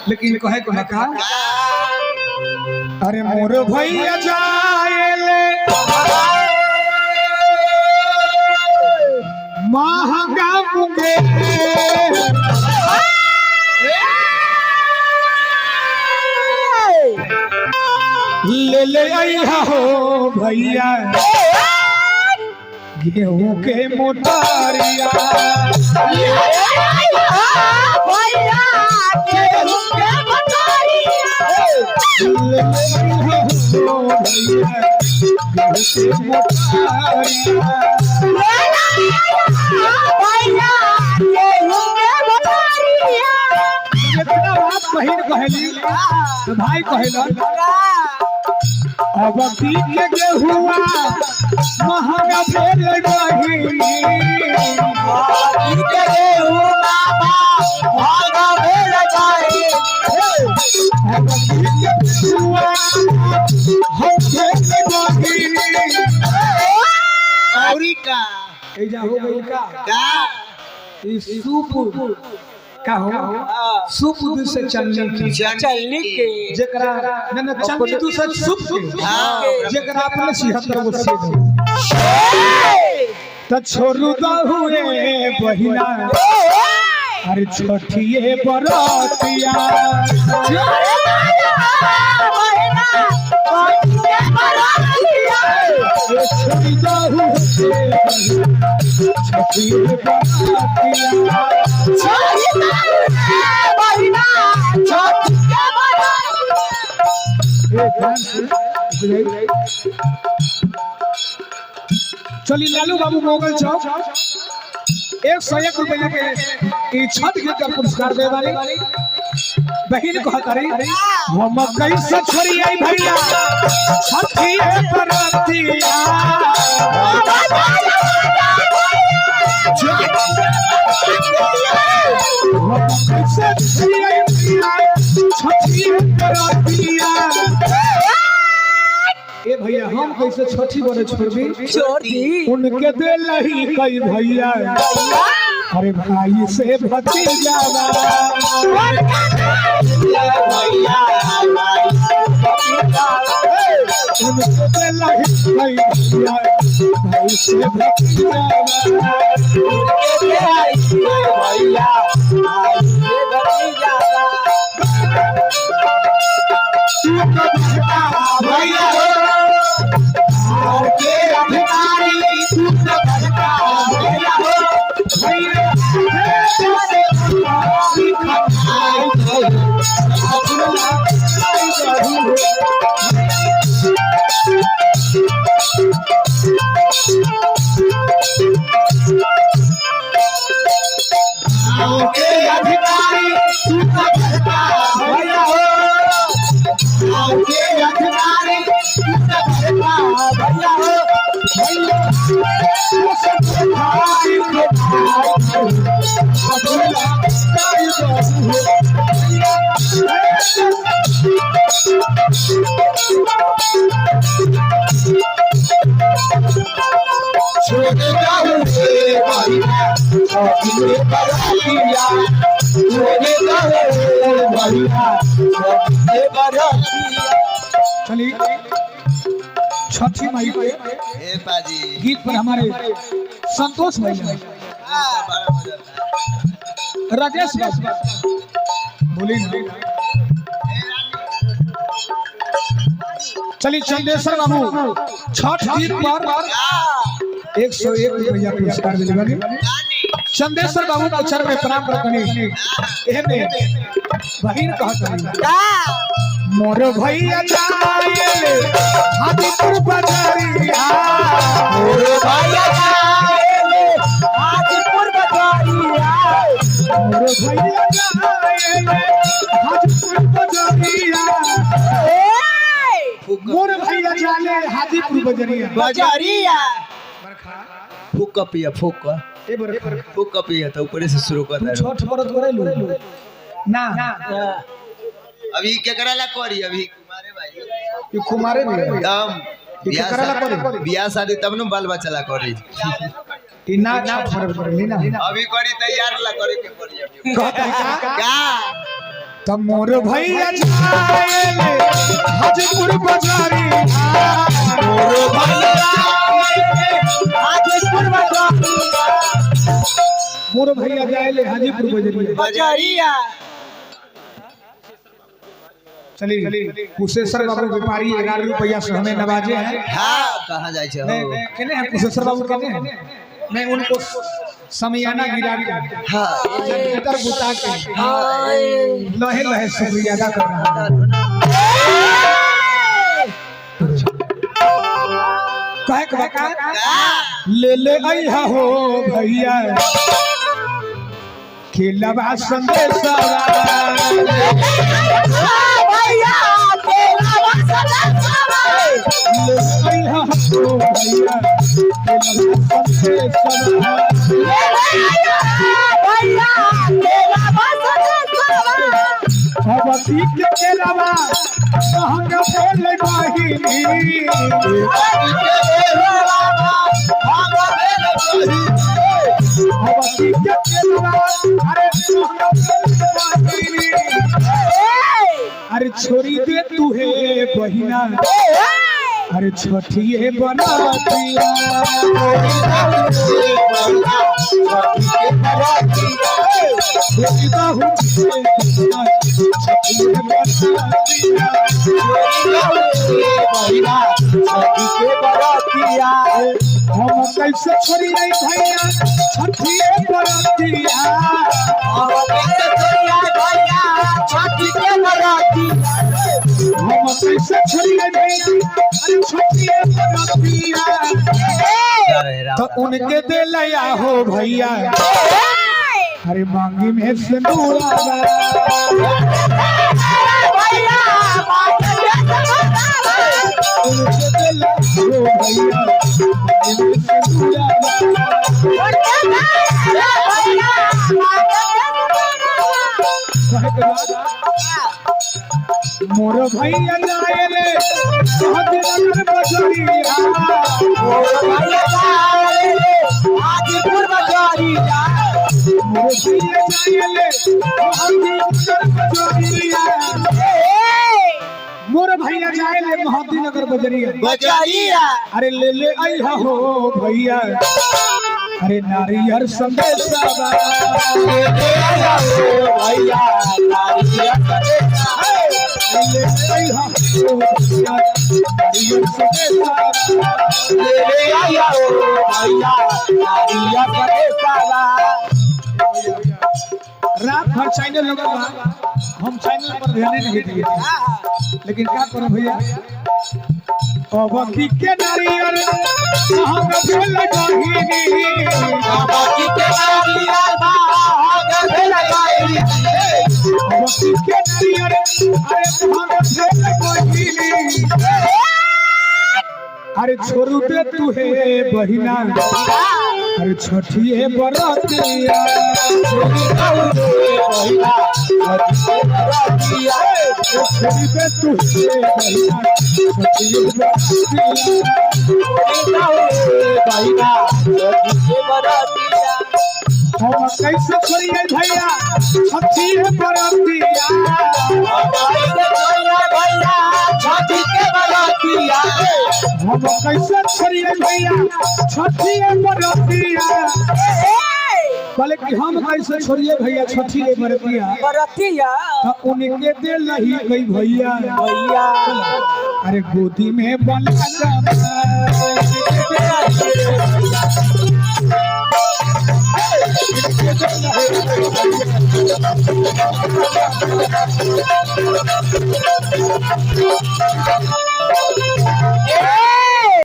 लेकिन कहे को का अरे मोर भैया जाएले महंगा मुंगे ले ले आइया हो भैया गेहूं के मोटारिया बहन कहली तो भाई कहला अब के गेहुआ महंगा भेल बहिनी के गेहुआ महंगा भेल बहिनी अब के गेहुआ हम भेल बहिनी औरी का ए जा हो गई का ई सूप का हो सूप दूध से चलनी के जकरा न चलनी दूध से सूप के जकरा अपने 76 गो से त छोरू दहु रे बहिना अरे छोटिए बरतिया छोटी दहु छोटिए बरतिया चली लालू बाबू मोगल चौक 101 रुपया के छठ के पुरस्कार दे वाली बहन कहता रही हम कैसे छोड़ी आई भैया छठिए बरतिया ए भैया हम कैसे छठी बड़े छोड़ी उनके दे लही कई भैया अरे भाई से भतीजा उनके दे लही कई भैया भाई से भतीजा चलिए छठी माई पे गीत पर हमारे संतोष भाई राजेश बोली चलिए चंदेश्वर बाबू छठ गीत पर 101 रुपया पुरस्कार मिलेगा चंदेश्वर बाबू को चरण में प्रणाम करनी एहने बहिन कहता मोर भैया जाएले हाजीपुर बाजारिया मोर भैया जाएले हाजीपुर बाजारिया मोर भैया जाएले हाजीपुर बाजारिया मोर भैया जाले हाजीपुर बाजारिया फूक पिया फूक फूक पिया तो ऊपर से शुरू कर छठ व्रत करे लो ना अभी क्या कराला करी अभी कुमारे भाई ये कुमारे भी एकदम बियाह शादी तब न बाल बच्चा ला करी ई ना फरक पड़े ना अभी करी तैयार ला करे के पड़ी कहता का तब मोर भैया जाएले हाजीपुर बाजारी मोर भैया हाजीपुर बाजारी मोर भैया जाएले हाजीपुर बाजारी बजरिया चलिए कुशेश्वर बाबू व्यापारी 11 रुपया से हमें नवाजे हैं। हाँ कहाँ जाए छे हो कहने हैं कुशेश्वर बाबू कहते हैं मैं उनको समियाना गिरा के हाँ भीतर बुता के लहे लहे शुक्रिया अदा कर रहा हूं। कहे के बका ले ले आइहा हो भैया खिलवा संदेशा भैया तेरा संदेशा ले आइहा हो भैया खिलवा संदेशा भैया तेरा संदेशा अब ठीक के लावा कहंग बोले बाहिनी अब ठीक के लावा अरे कहंग बोले बाहिनी अरे छोड़ी दे तू हे बहिना अरे छठिए बनातिया हम कैसे छोड़ी नहीं भैया छठिए बनातिया हम कैसे छोड़ी नहीं भैया अरे छठिए बनातिया तो उनके दे लया हो भैया अरे मांगी में सिंदूरा उनके दे लया हो भैया मांगी में सिंदूरा मोर भैया जाएले हाजीपुर बाजारिया मोर भैया जाएले हाजीपुर बाजारिया मोर भैया जाएले महादीनगर बजरिया बजरिया अरे ले ले आइहा हो भैया अरे नारियर संदेशा ले आया हो भैया नारियल संदेशा ले आइहा हो भैया नारियर संदेशा ले आया हो भैया नारियल संदेशा रात भर चैनल लगा हम चैनल पर ध्यान नहीं दिए लेकिन क्या करो भैया अबकी के नारियल हम भेल गाहिनी बाकी के नारियल भाग लगाई अबकी के नारियल अरे हम भेल गाहिनी अरे छोड़ू दे तू हे बहिना अरे छठिए बरातिया छोड़ी दे तू हे बहिना छठिए बरातिया हम कैसे छोड़िए भैया छठिए बरातिया हम कैसे छोड़िए भैया छठिए बरातिया बोले कि हम कैसे छोड़िए भैया छठिए बरातिया उनके दे लही गई भैया अरे गोदी में बना Yeah!